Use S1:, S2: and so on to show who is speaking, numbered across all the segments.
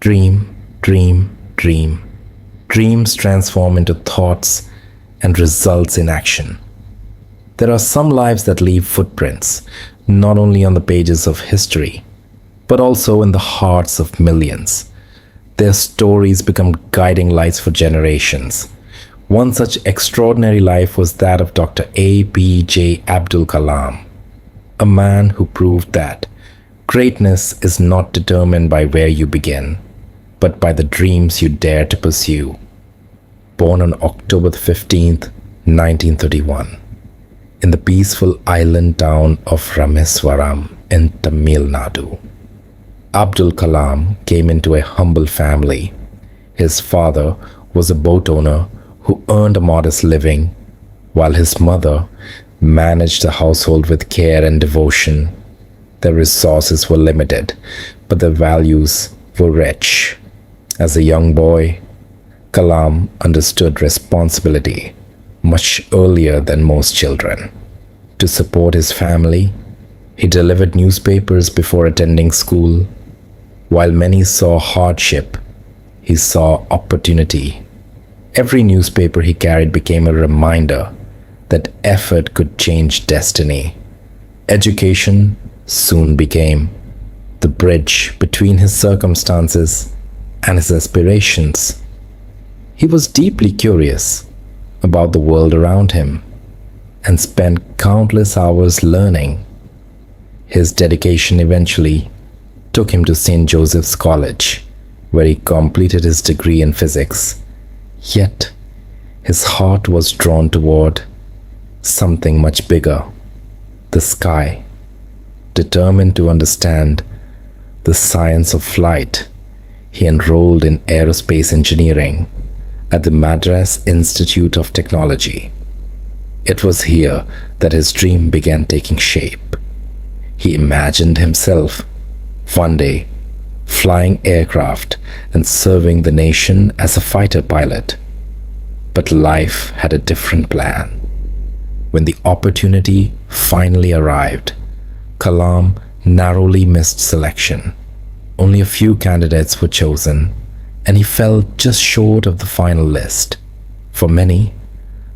S1: Dream, dream, dream. Dreams transform into thoughts and results in action. There are some lives that leave footprints, not only on the pages of history, but also in the hearts of millions. Their stories become guiding lights for generations. One such extraordinary life was that of Dr. A.P.J. Abdul Kalam, a man who proved that greatness is not determined by where you begin, but by the dreams you dare to pursue. Born on October 15th, 1931, in the peaceful island town of Rameswaram in Tamil Nadu, Abdul Kalam came into a humble family. His father was a boat owner who earned a modest living, while his mother managed the household with care and devotion. Their resources were limited, but their values were rich. As a young boy, Kalam understood responsibility much earlier than most children. To support his family, he delivered newspapers before attending school. While many saw hardship, he saw opportunity. Every newspaper he carried became a reminder that effort could change destiny. Education soon became the bridge between his circumstances and his aspirations. He was deeply curious about the world around him and spent countless hours learning. His dedication eventually took him to St. Joseph's College, where he completed his degree in physics. Yet, his heart was drawn toward something much bigger, the sky. Determined to understand the science of flight, he enrolled in aerospace engineering at the Madras Institute of Technology. It was here that his dream began taking shape. He imagined himself one day flying aircraft and serving the nation as a fighter pilot. But life had a different plan. When the opportunity finally arrived, Kalam narrowly missed selection. Only a few candidates were chosen, and he fell just short of the final list. For many,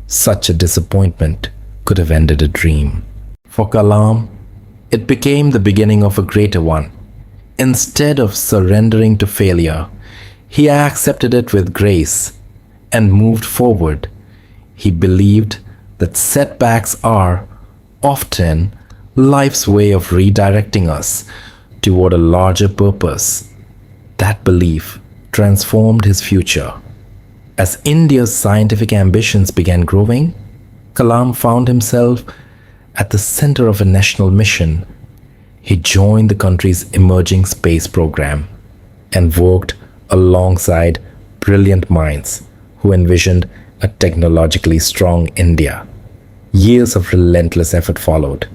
S1: such a disappointment could have ended a dream. For Kalam, it became the beginning of a greater one. Instead of surrendering to failure, he accepted it with grace and moved forward. He believed that setbacks are often life's way of redirecting us toward a larger purpose. That belief transformed his future. As India's scientific ambitions began growing, Kalam found himself at the center of a national mission. He joined the country's emerging space program and worked alongside brilliant minds who envisioned a technologically strong India. Years of relentless effort followed.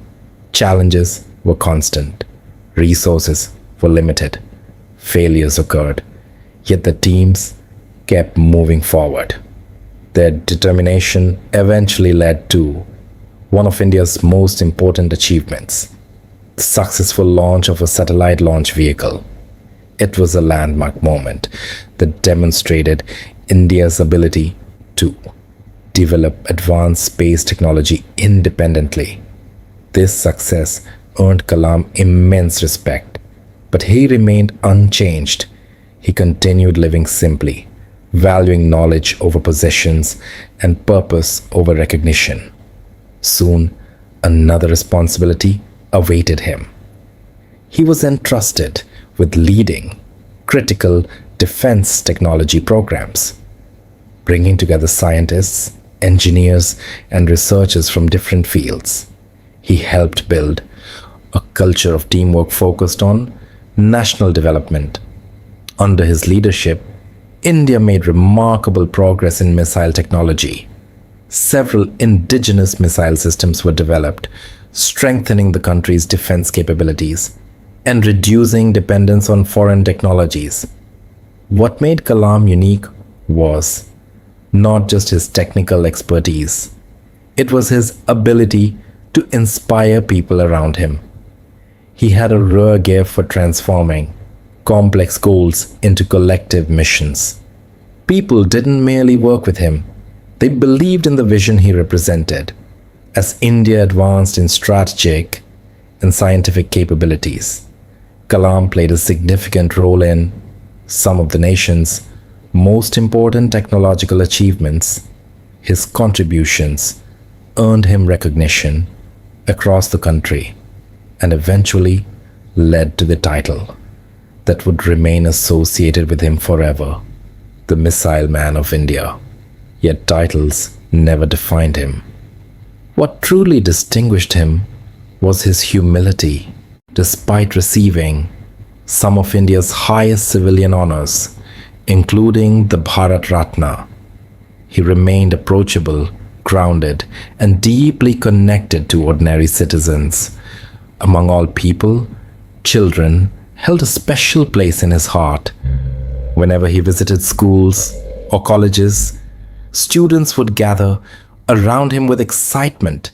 S1: Challenges were constant. Resources were limited. Failures occurred. Yet the teams kept moving forward. Their determination eventually led to one of India's most important achievements, the successful launch of a satellite launch vehicle. It was a landmark moment that demonstrated India's ability to develop advanced space technology independently. This success earned Kalam immense respect, but he remained unchanged. He continued living simply, valuing knowledge over possessions and purpose over recognition. Soon, another responsibility awaited him. He was entrusted with leading critical defense technology programs, bringing together scientists, engineers, and researchers from different fields. He helped build a culture of teamwork focused on national development. Under his leadership, India made remarkable progress in missile technology. Several indigenous missile systems were developed, strengthening the country's defense capabilities and reducing dependence on foreign technologies. What made Kalam unique was not just his technical expertise, it was his ability to inspire people around him. He had a rare gift for transforming complex goals into collective missions. People didn't merely work with him, they believed in the vision he represented. As India advanced in strategic and scientific capabilities, Kalam played a significant role in some of the nation's most important technological achievements. His contributions earned him recognition across the country and eventually led to the title that would remain associated with him forever, the Missile Man of India. Yet titles never defined him. What truly distinguished him was his humility. Despite receiving some of India's highest civilian honors, including the Bharat Ratna, he remained approachable, grounded, and deeply connected to ordinary citizens. Among all people, children held a special place in his heart. Whenever he visited schools or colleges, students would gather around him with excitement.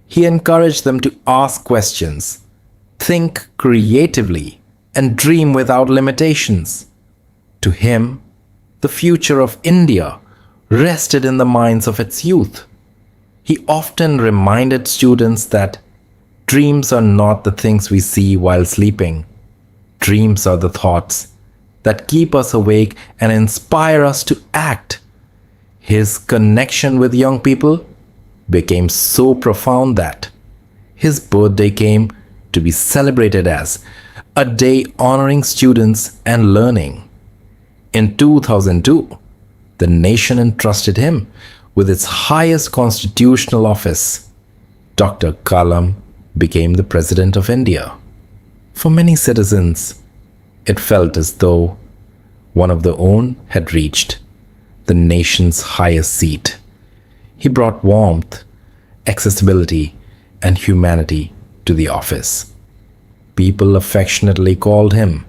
S1: He encouraged them to ask questions, think creatively, and dream without limitations. To him, the future of India rested in the minds of its youth. He often reminded students that dreams are not the things we see while sleeping. Dreams are the thoughts that keep us awake and inspire us to act. His connection with young people became so profound that his birthday came to be celebrated as a day honoring students and learning. In 2002, the nation entrusted him with its highest constitutional office. Dr. Kalam became the President of India. For many citizens, it felt as though one of their own had reached the nation's highest seat. He brought warmth, accessibility, and humanity to the office. People affectionately called him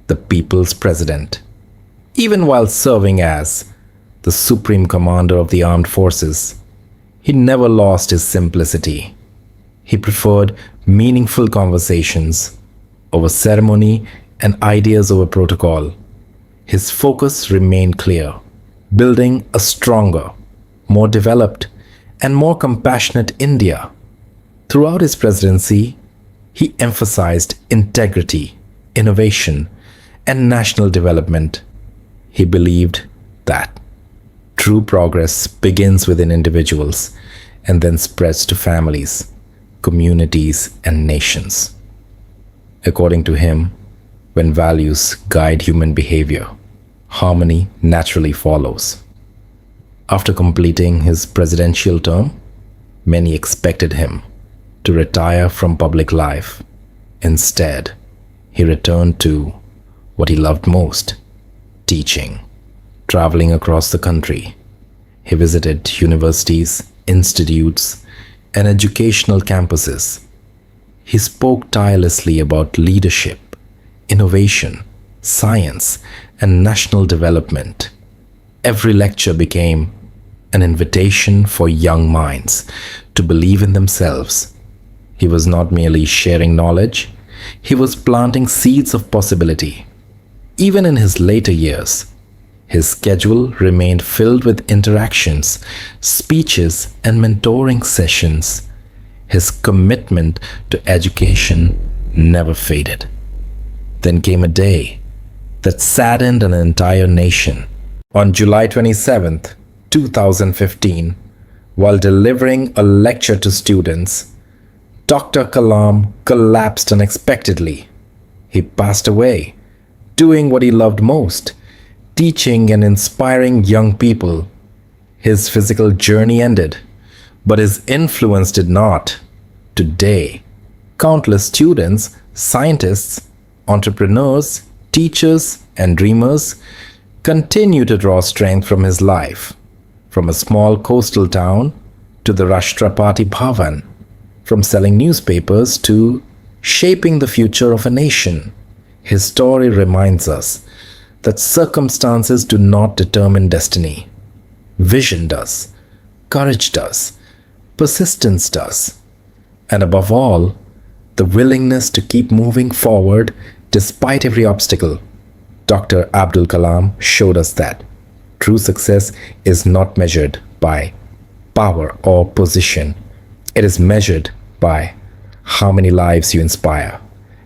S1: the People's President. Even while serving as the Supreme Commander of the Armed Forces, he never lost his simplicity. He preferred meaningful conversations over ceremony and ideas over protocol. His focus remained clear: building a stronger, more developed, and more compassionate India. Throughout his presidency, he emphasized integrity, innovation, and national development. He believed that true progress begins within individuals and then spreads to families, communities, and nations. According to him, when values guide human behavior, harmony naturally follows. After completing his presidential term, many expected him to retire from public life. Instead, he returned to what he loved most: teaching. Traveling across the country, he visited universities, institutes, and educational campuses. He spoke tirelessly about leadership, innovation, science, and national development. Every lecture became an invitation for young minds to believe in themselves. He was not merely sharing knowledge, he was planting seeds of possibility. Even in his later years, his schedule remained filled with interactions, speeches, and mentoring sessions. His commitment to education never faded. Then came a day that saddened an entire nation. On July 27th, 2015, while delivering a lecture to students, Dr. Kalam collapsed unexpectedly. He passed away, doing what he loved most: teaching and inspiring young people. His physical journey ended, but his influence did not. Today, countless students, scientists, entrepreneurs, teachers, and dreamers continue to draw strength from his life. From a small coastal town to the Rashtrapati Bhavan, from selling newspapers to shaping the future of a nation, his story reminds us that circumstances do not determine destiny. Vision does, courage does, persistence does, and above all, the willingness to keep moving forward Despite every obstacle, Dr. Abdul Kalam showed us that true success is not measured by power or position. It is measured by how many lives you inspire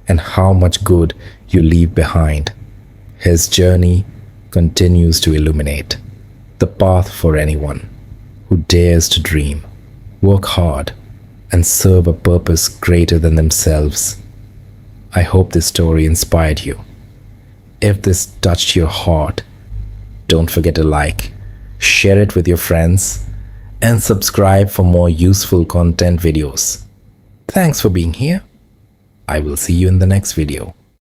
S1: and how much good you leave behind. His journey continues to illuminate the path for anyone who dares to dream, work hard, and serve a purpose greater than themselves. I hope this story inspired you. If this touched your heart, don't forget to like, share it with your friends, and subscribe for more useful content videos. Thanks for being here. I will see you in the next video.